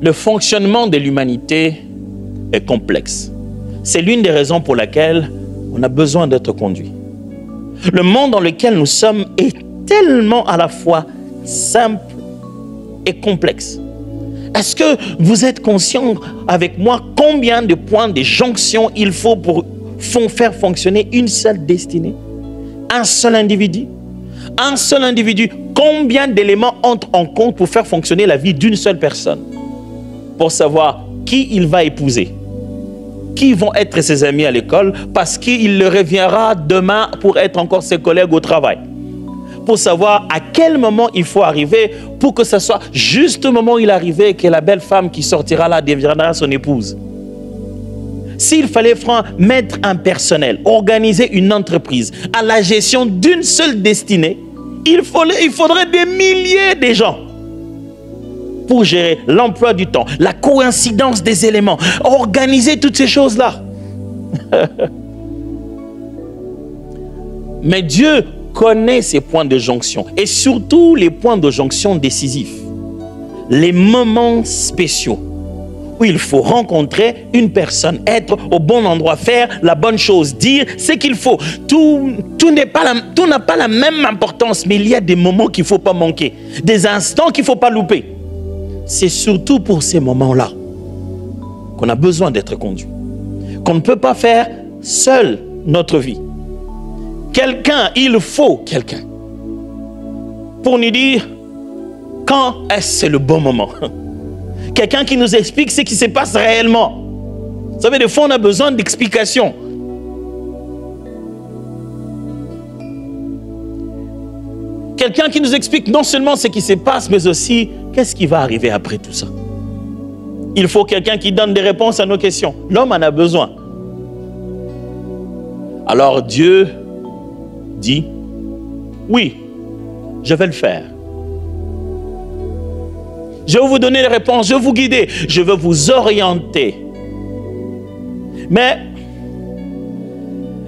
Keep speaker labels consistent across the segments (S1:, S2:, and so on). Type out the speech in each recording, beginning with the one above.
S1: Le fonctionnement de l'humanité est complexe. C'est l'une des raisons pour laquelle on a besoin d'être conduit. Le monde dans lequel nous sommes est tellement à la fois simple et complexe. Est-ce que vous êtes conscient avec moi combien de points de jonction il faut pour faire fonctionner une seule destinée? Un seul individu? Un seul individu, combien d'éléments entrent en compte pour faire fonctionner la vie d'une seule personne? Pour savoir qui il va épouser, qui vont être ses amis à l'école, parce qu'il le reviendra demain pour être encore ses collègues au travail. Pour savoir à quel moment il faut arriver pour que ce soit juste au moment où il est arrivé que la belle femme qui sortira là deviendra son épouse. S'il fallait mettre un personnel, organiser une entreprise à la gestion d'une seule destinée, il faudrait des milliers de gens pour gérer l'emploi du temps, la coïncidence des éléments, organiser toutes ces choses-là. Mais Dieu connaît ces points de jonction et surtout les points de jonction décisifs, les moments spéciaux où il faut rencontrer une personne, être au bon endroit, faire la bonne chose, dire ce qu'il faut. Tout n'a pas la même importance, mais il y a des moments qu'il ne faut pas manquer, des instants qu'il ne faut pas louper. C'est surtout pour ces moments-là qu'on a besoin d'être conduit, qu'on ne peut pas faire seul notre vie. Il faut quelqu'un pour nous dire quand est-ce le bon moment. Quelqu'un qui nous explique ce qui se passe réellement. Vous savez, des fois, on a besoin d'explications. Quelqu'un qui nous explique non seulement ce qui se passe, mais aussi qu'est-ce qui va arriver après tout ça. Il faut quelqu'un qui donne des réponses à nos questions. L'homme en a besoin. Alors Dieu dit, oui, je vais le faire. Je vais vous donner les réponses, je vais vous guider, je vais vous orienter. Mais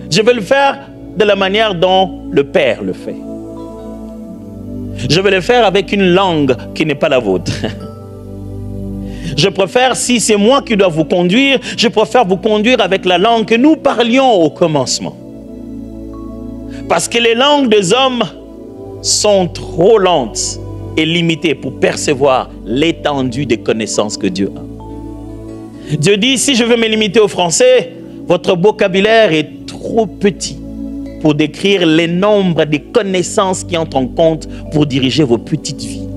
S1: je vais le faire de la manière dont le Père le fait. Je vais le faire avec une langue qui n'est pas la vôtre. Je préfère, si c'est moi qui dois vous conduire, je préfère vous conduire avec la langue que nous parlions au commencement. Parce que les langues des hommes sont trop lentes et limitées pour percevoir l'étendue des connaissances que Dieu a. Dieu dit, si je veux me limiter au français, votre vocabulaire est trop petit pour décrire les nombres des connaissances qui entrent en compte pour diriger vos petites vies.